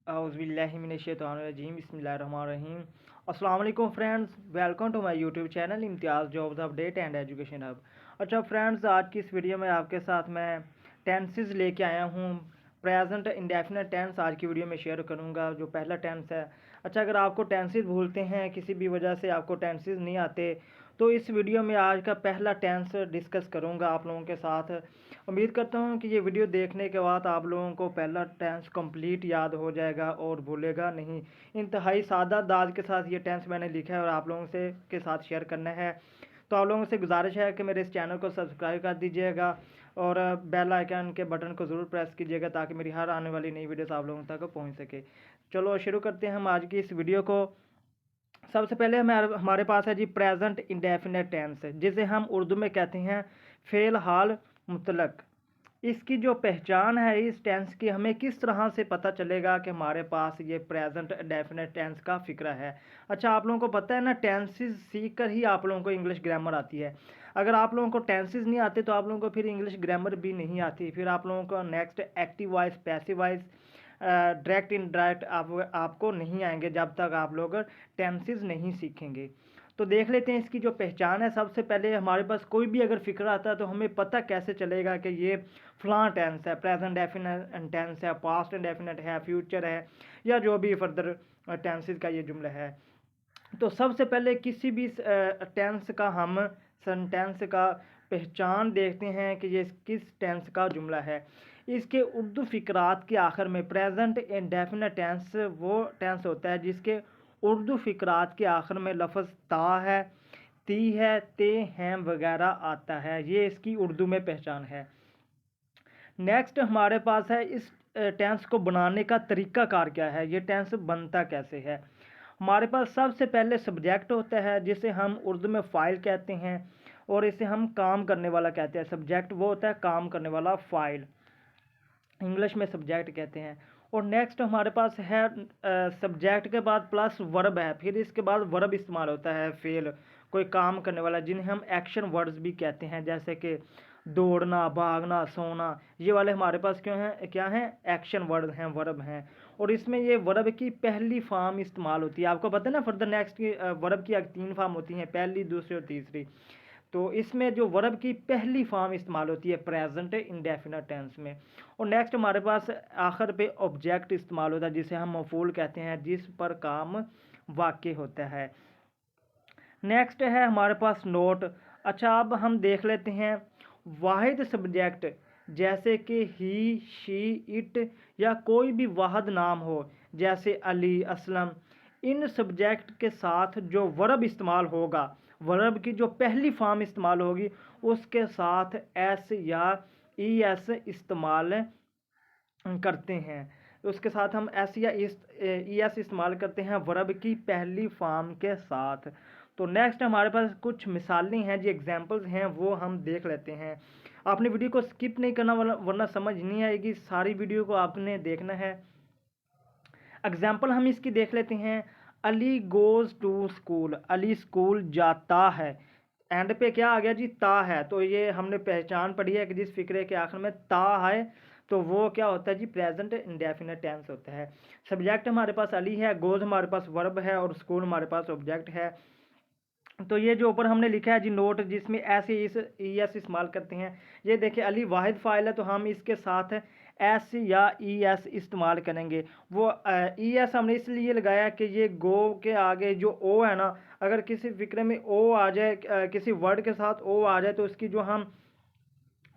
औज़ुबिल्लाहिमिनश्शैतानिर्रजीम बिस्मिल्लाहिर्रहमानिर्रहीम। अस्सलाम वालेकुम friends, welcome to my YouTube channel Imtiaz jobs update and education hub. अच्छा फ्रेंड्स, आज की इस वीडियो में आपके साथ मैं टेंसेस लेके आया हूँ। प्रेजेंट इंडेफिनिट टेंस आज की वीडियो में शेयर करूँगा। जो पहला टेंस है, अच्छा अगर आपको टेंसेस भूलते हैं, किसी भी वजह से आपको टेंसेस नहीं आते, तो इस वीडियो में आज का पहला टेंस डिस्कस करूँगा आप लोगों के साथ। उम्मीद करता हूँ कि ये वीडियो देखने के बाद आप लोगों को पहला टेंस कंप्लीट याद हो जाएगा और भूलेगा नहीं। इंतहाई सादा अंदाज के साथ ये टेंस मैंने लिखा है और आप लोगों से के साथ शेयर करना है। तो आप लोगों से गुजारिश है कि मेरे इस चैनल को सब्सक्राइब कर दीजिएगा और बेल आइकन के बटन को ज़रूर प्रेस कीजिएगा ताकि मेरी हर आने वाली नई वीडियोस आप लोगों तक पहुंच सके। चलो शुरू करते हैं हम आज की इस वीडियो को। सबसे पहले हमारे पास है जी प्रेजेंट इंडेफिनिट टेंस, जिसे हम उर्दू में कहते हैं फ़ेल हाल मुतलक। इसकी जो पहचान है इस टेंस की, हमें किस तरह से पता चलेगा कि हमारे पास ये प्रेजेंट इंडेफिनिट टेंस का फ़िक्रा है। अच्छा आप लोगों को पता है ना, टेंसेस सीख कर ही आप लोगों को इंग्लिश ग्रामर आती है। अगर आप लोगों को टेंसेस नहीं आते तो आप लोगों को फिर इंग्लिश ग्रामर भी नहीं आती। फिर आप लोगों को next active voice, passive voice, direct indirect आपको नहीं आएंगे जब तक आप लोग टेंसेस नहीं सीखेंगे। तो देख लेते हैं इसकी जो पहचान है। सबसे पहले हमारे पास कोई भी अगर फ़िक्रा आता है तो हमें पता कैसे चलेगा कि ये फ़लाँ टेंस है, प्रेजेंट डेफिनेट टेंस है, पास्ट इंडेफिनिट है, फ्यूचर है, या जो भी फर्दर टेंसेस का ये जुमला है। तो सबसे पहले किसी भी टेंस का हम सेंटेंस का पहचान देखते हैं कि ये किस टेंस का जुमला है। इसके उर्दू फ़िक्रात के आखिर में प्रेजेंट इंडेफिनिट टेंस वो टेंस होता है जिसके उर्दू फ़िक्रात के आखिर में लफ्ज़ ता है, ती है, ते हैं वगैरह आता है। ये इसकी उर्दू में पहचान है। नेक्स्ट हमारे पास है इस टेंस को बनाने का तरीक़ाकार क्या है, ये टेंस बनता कैसे है। हमारे पास सबसे पहले सब्जेक्ट होता है जिसे हम उर्दू में फ़ाइल कहते हैं और इसे हम काम करने वाला कहते हैं। सब्जेक्ट वो होता है काम करने वाला, फ़ाइल इंग्लिश में सब्जेक्ट कहते हैं। और नेक्स्ट हमारे पास है सब्जेक्ट के बाद प्लस वर्ब है, फिर इसके बाद वर्ब इस्तेमाल होता है फेल, कोई काम करने वाला, जिन्हें हम एक्शन वर्ड्स भी कहते हैं, जैसे कि दौड़ना, भागना, सोना। ये वाले हमारे पास क्यों हैं, क्या हैं, एक्शन वर्ड हैं, वर्ब हैं। और इसमें ये वर्ब की पहली फॉर्म इस्तेमाल होती है। आपको पता है ना, फर्दर नेक्स्ट की वर्ब की 3 फॉर्म होती हैं, पहली, दूसरी और तीसरी। तो इसमें जो वर्ब की पहली फॉर्म इस्तेमाल होती है प्रेजेंट इंडेफिनिट टेंस में। और नेक्स्ट हमारे पास आखिर पे ऑब्जेक्ट इस्तेमाल होता है जिसे हम मफूल कहते हैं, जिस पर काम वाक़ई होता है। नेक्स्ट है हमारे पास नोट। अच्छा अब हम देख लेते हैं वाहिद सब्जेक्ट, जैसे कि ही, शी, इट या कोई भी वाहिद नाम हो, जैसे अली, असलम। इन सब्जेक्ट के साथ जो वर्ब इस्तेमाल होगा, वर्ब की जो पहली फॉर्म इस्तेमाल होगी, उसके साथ एस या ई एस इस्तेमाल करते हैं। उसके साथ हम एस या ई एस इस्तेमाल करते हैं वर्ब की पहली फॉर्म के साथ। तो नेक्स्ट हमारे पास कुछ मिसालें हैं, जो एग्जांपल्स हैं, वो हम देख लेते हैं। आपने वीडियो को स्किप नहीं करना वरना समझ नहीं आएगी, सारी वीडियो को आपने देखना है। एग्जाम्पल हम इसकी देख लेते हैं। Ali goes to school, Ali school जाता है। एंड पे क्या आ गया जी, ता है। तो ये हमने पहचान पढ़ी है कि जिस फिक्रे के आखिर में ता है तो वो क्या होता है जी, प्रेजेंट इंडेफिनिट टेंस होता है। सब्जेक्ट हमारे पास अली है, गोज़ हमारे पास वर्ब है और स्कूल हमारे पास ऑब्जेक्ट है। तो ये जो ऊपर हमने लिखा है जी नोट, जिसमें ऐसे इस ई एस इस्तेमाल करते हैं। ये देखिए अली वाहिद फ़ाइल है तो हम इसके साथ एस या ई एस इस्तेमाल करेंगे। वो ई एस हमने इसलिए लगाया कि ये गो के आगे जो ओ है ना, अगर किसी फिक्रे में ओ आ जाए, किसी वर्ड के साथ ओ आ जाए, तो उसकी जो हम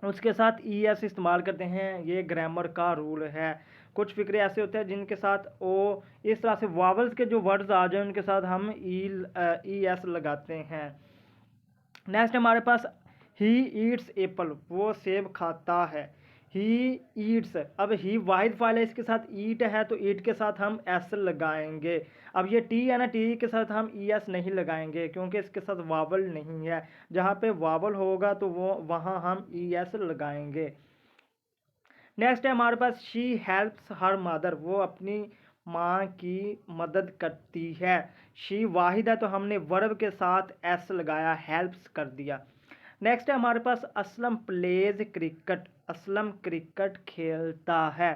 उसके साथ ई एस इस्तेमाल करते हैं। ये ग्रामर का रूल है। कुछ फिक्रे ऐसे होते हैं जिनके साथ ओ, इस तरह से वावल्स के जो वर्ड्स आ जाए उनके साथ हम ई एस लगाते हैं। नेक्स्ट हमारे पास ही ईट्स एप्पल, वो सेब खाता है। ही ईट्स, अब ही वाहिद फाइल है, इसके साथ ईट है तो ईट के साथ हम एस लगाएंगे। अब ये टी है ना, टी के साथ हम ई एस नहीं लगाएंगे क्योंकि इसके साथ वावल नहीं है। जहाँ पे वावल होगा तो वो वहाँ हम ई एस लगाएंगे। नेक्स्ट है हमारे पास शी हेल्प्स हर मदर, वो अपनी माँ की मदद करती है। शी वाहिद है तो हमने वर्ब के साथ एस लगाया, हेल्प्स कर दिया। नेक्स्ट है हमारे पास Aslam plays cricket, Aslam cricket खेलता है।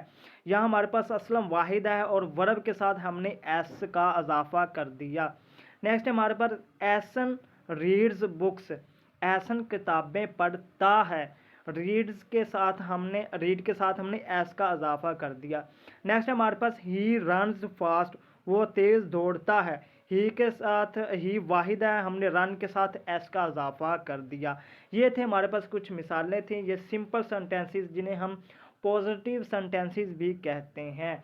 यहाँ हमारे पास असलम वाहिद है और वर्ब के साथ हमने एस का इजाफा कर दिया। नेक्स्ट हमारे पास एहसन रीड्स बुक्स, एहसन किताबें पढ़ता है। रीड के साथ हमने एस का इजाफा कर दिया। नेक्स्ट हमारे पास ही रन्स फास्ट, वो तेज़ दौड़ता है। ही के साथ ही वाहिद है, हमने रन के साथ एस का इजाफा कर दिया। ये थे हमारे पास कुछ मिसालें थी, ये सिंपल सेंटेंसेस जिन्हें हम पॉजिटिव सेंटेंसेस भी कहते हैं।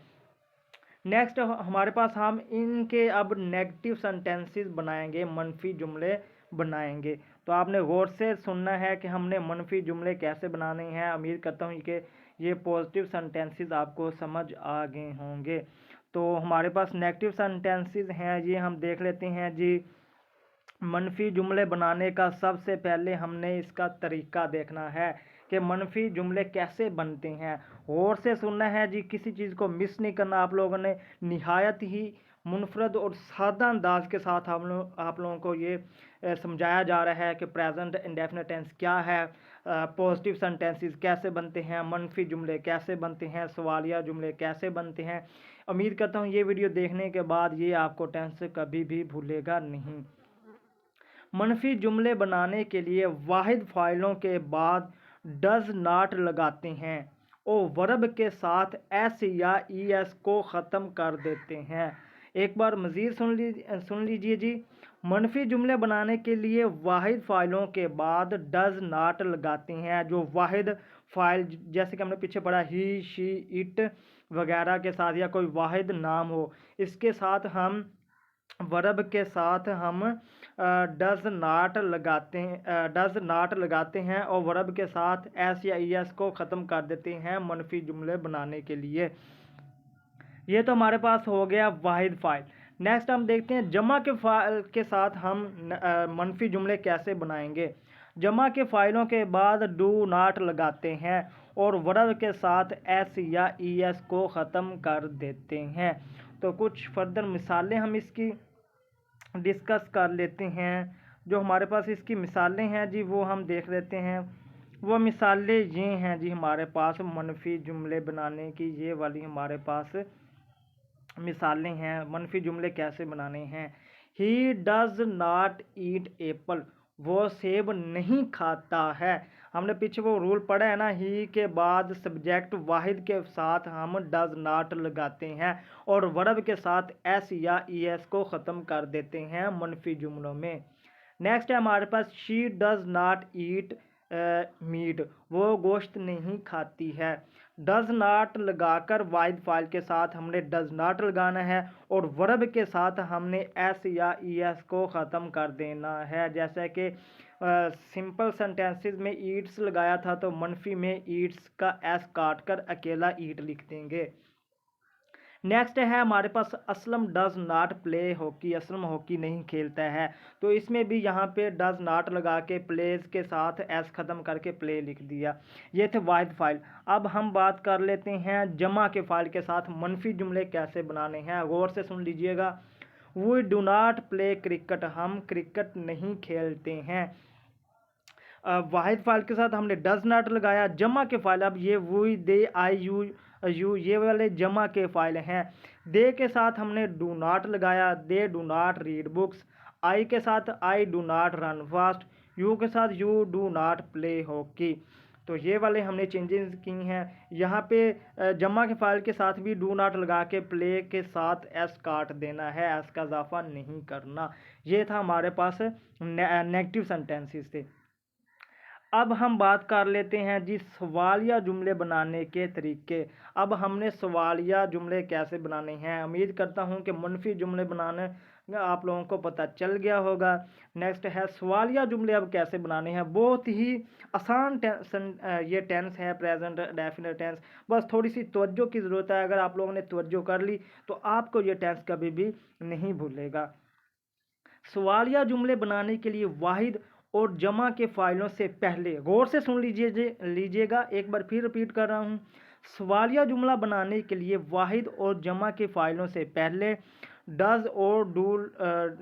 नेक्स्ट हमारे पास हम इनके अब नेगेटिव सेंटेंसेस बनाएंगे, मनफी जुमले बनाएंगे। तो आपने गौर से सुनना है कि हमने मनफी जुमले कैसे बनाने हैं। उम्मीद करता हूँ कि ये पॉजिटिव सेंटेंसेस आपको समझ आ गए होंगे। तो हमारे पास नेगेटिव सेंटेंसेस हैं, ये हम देख लेते हैं जी। मनफी जुमले बनाने का सबसे पहले हमने इसका तरीका देखना है कि मनफी जुमले कैसे बनते हैं। गौर से सुनना है जी, किसी चीज़ को मिस नहीं करना। आप लोगों ने निहायत ही मुनफरद और सादा अंदाज के साथ आप लोगों को ये समझाया जा रहा है कि प्रेजेंट इंडेफिनिट टेंस क्या है, पॉजिटिव सेंटेंसेस कैसे बनते हैं, मनफी जुमले कैसे बनते हैं, सवालिया जुमले कैसे बनते हैं। उम्मीद करता हूँ ये वीडियो देखने के बाद ये आपको टेंस कभी भी भूलेगा नहीं। मनफी जुमले बनाने के लिए वाहिद फ़ाइलों के बाद डज नॉट लगाते हैं और वर्ब के साथ एस या ई एस को ख़त्म कर देते हैं। एक बार मज़ीद सुन लीजिए जी। मनफी जुमले बनाने के लिए वाहिद फ़ाइलों के बाद डज नॉट लगाते हैं। जो वाहिद फ़ाइल, जैसे कि हमने पीछे पढ़ा ही, शी, इट वगैरह के साथ, या कोई वाहिद नाम हो, इसके साथ हम वर्ब के साथ हम डज नाट लगाते हैं और वर्ब के साथ एस या ई एस को ख़त्म कर देते हैं मनफी जुमले बनाने के लिए। ये तो हमारे पास हो गया वाहिद फ़ाइल। नेक्स्ट हम देखते हैं जमा के फ़ाइल के साथ हम मनफी जुमले कैसे बनाएंगे। जमा के फ़ाइलों के बाद डू नाट लगाते हैं और वर्ब के साथ एस या ई एस को ख़त्म कर देते हैं। तो कुछ फर्दर मिसालें हम इसकी डिस्कस कर लेते हैं। जो हमारे पास इसकी मिसालें हैं जी, वो हम देख लेते हैं। वो मिसालें ये हैं जी हमारे पास मनफी जुमले बनाने की, ये वाली हमारे पास मिसालें हैं मनफी जुमले कैसे बनाने हैं। He does not eat Apple, वो सेब नहीं खाता है। हमने पीछे वो रूल पढ़ा है ना, ही के बाद सब्जेक्ट वाहिद के साथ हम डज नॉट लगाते हैं और वर्ब के साथ एस या ई एस को ख़त्म कर देते हैं मनफी जुमलों में। नेक्स्ट है हमारे पास she does not eat meat, वो गोश्त नहीं खाती है। डज नॉट लगाकर वाहिद फ़ाइल के साथ हमने डज नॉट लगाना है और वर्ब के साथ हमने एस या ई एस को ख़त्म कर देना है। जैसे कि सिंपल सेंटेंसेस में ईट्स लगाया था, तो मनफी में ईट्स का एस काट कर अकेला ईट लिख देंगे। नेक्स्ट है हमारे पास Aslam does not play hockey, Aslam hockey नहीं खेलता है। तो इसमें भी यहाँ पे डज नॉट लगा के प्लेज के साथ एस ख़त्म करके प्ले लिख दिया। ये थे वाहिद फ़ाइल। अब हम बात कर लेते हैं जमा के फ़ाइल के साथ मनफी जुमले कैसे बनाने हैं। गौर से सुन लीजिएगा। We do not play cricket, हम क्रिकेट नहीं खेलते हैं। वाहिद फ़ाइल के साथ हमने डज नॉट लगाया। जमा के फ़ाइल, अब ये वी, दे, आई, यू ये वाले जमा के फ़ाइल हैं। दे के साथ हमने डू नॉट लगाया, they do not read books. I के साथ I do not run fast. You के साथ you do not play hockey. तो ये वाले हमने चेंजेस की हैं। यहाँ पे जमा के फ़ाइल के साथ भी डू नॉट लगा के प्ले के साथ एस काट देना है, एस का इजाफा नहीं करना। ये था हमारे पास नेगेटिव सेंटेंसेस थे। अब हम बात कर लेते हैं जी सवालिया जुमले बनाने के तरीके। अब हमने सवालिया जुमले कैसे बनाने हैं। उम्मीद करता हूं कि मनफी जुमले बनाने आप लोगों को पता चल गया होगा। नेक्स्ट है सवालिया जुमले अब कैसे बनाने हैं। बहुत ही आसान ये टेंस है, प्रेजेंट डेफिनेट टेंस। बस थोड़ी सी तवज्जो की ज़रूरत है। अगर आप लोगों ने तवज्जो कर ली तो आपको ये टेंस कभी भी नहीं भूलेगा। सवालिया जुमले बनाने के लिए वाहिद और जमा के फ़ाइलों से पहले गौर से सुन लीजिएगा, एक बार फिर रिपीट कर रहा हूँ। सवालिया जुमला बनाने के लिए वाहिद और जमा के फ़ाइलों से पहले डज और डू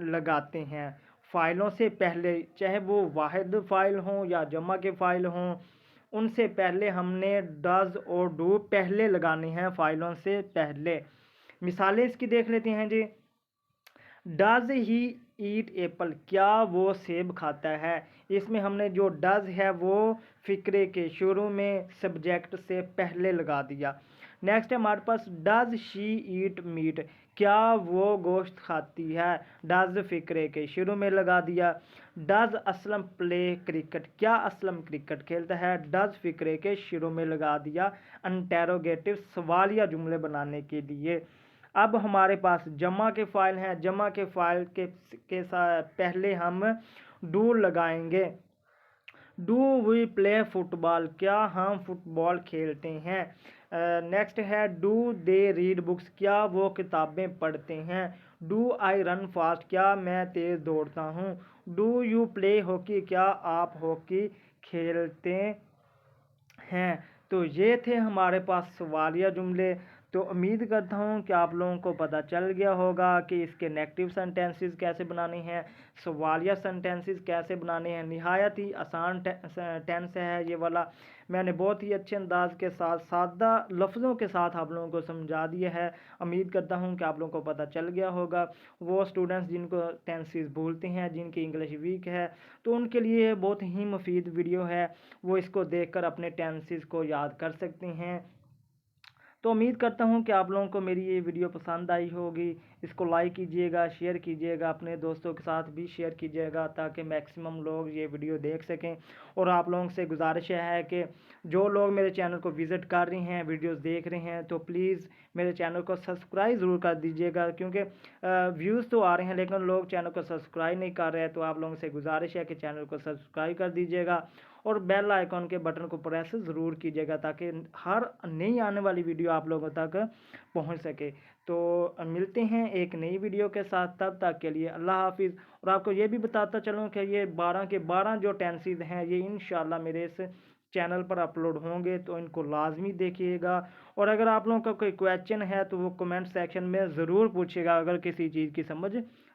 लगाते हैं। फ़ाइलों से पहले, चाहे वो वाहिद फ़ाइल हों या जमा के फ़ाइल हों, उनसे पहले हमने डज और डू पहले लगाने हैं फाइलों से पहले। मिसालें इसकी देख लेते हैं जी। डज ही ईट एप्पल, क्या वो सेब खाता है। इसमें हमने जो डज है वो फिक्रे के शुरू में सब्जेक्ट से पहले लगा दिया। नेक्स्ट है हमारे पास डज शी ईट मीट, क्या वो गोश्त खाती है। डज फिक्रे के शुरू में लगा दिया। डज असलम प्ले क्रिकेट, क्या असलम क्रिकेट खेलता है। डज फिक्रे के शुरू में लगा दिया इंटेरोगेटिव सवालिया जुमले बनाने के लिए। अब हमारे पास जमा के फाइल हैं। जमा के फाइल के साथ पहले हम डू लगाएंगे। डू वी प्ले फुटबॉल, क्या हम फुटबॉल खेलते हैं। नेक्स्ट है डू दे रीड बुक्स, क्या वो किताबें पढ़ते हैं। डू आई रन फास्ट, क्या मैं तेज़ दौड़ता हूँ। डू यू प्ले हॉकी, क्या आप हॉकी खेलते हैं। तो ये थे हमारे पास सवालिया जुमले। तो उम्मीद करता हूँ कि आप लोगों को पता चल गया होगा कि इसके नेगेटिव सेंटेंसेस कैसे बनाने हैं, सवालिया सेंटेंसेस कैसे बनाने हैं। निहायत ही आसान टेंस है ये वाला। मैंने बहुत ही अच्छे अंदाज के साथ सादा लफ्ज़ों के साथ आप लोगों को समझा दिया है। उम्मीद करता हूँ कि आप लोगों को पता चल गया होगा। वो स्टूडेंट्स जिनको टेंसेस भूलते हैं, जिनकी इंग्लिश वीक है, तो उनके लिए बहुत ही मुफीद वीडियो है। वो इसको देखकर अपने टेंसेस को याद कर सकते हैं। तो उम्मीद करता हूँ कि आप लोगों को मेरी ये वीडियो पसंद आई होगी। इसको लाइक कीजिएगा, शेयर कीजिएगा, अपने दोस्तों के साथ भी शेयर कीजिएगा ताकि मैक्सिमम लोग ये वीडियो देख सकें। और आप लोगों से गुजारिश है कि जो लोग मेरे चैनल को विज़िट कर रहे हैं, वीडियोस देख रहे हैं, तो प्लीज़ मेरे चैनल को सब्सक्राइब ज़रूर कर दीजिएगा। क्योंकि व्यूज़ तो आ रहे हैं लेकिन लोग चैनल को सब्सक्राइब नहीं कर रहे हैं। तो आप लोगों से गुजारिश है कि चैनल को सब्सक्राइब कर दीजिएगा और बेल आइकॉन के बटन को प्रेस ज़रूर कीजिएगा ताकि हर नई आने वाली वीडियो आप लोगों तक पहुंच सके। तो मिलते हैं एक नई वीडियो के साथ, तब तक के लिए अल्लाह हाफिज़। और आपको ये भी बताता चलूँ कि ये 12 के 12 जो टेंसेस हैं ये इंशाल्लाह मेरे इस चैनल पर अपलोड होंगे, तो इनको लाजमी देखिएगा। और अगर आप लोगों का कोई क्वेश्चन है तो वो कमेंट सेक्शन में ज़रूर पूछिएगा अगर किसी चीज़ की समझ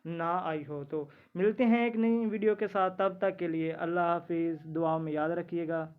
ना आई हो। तो मिलते हैं एक नई वीडियो के साथ, तब तक के लिए अल्लाह हाफिज़। दुआ में याद रखिएगा।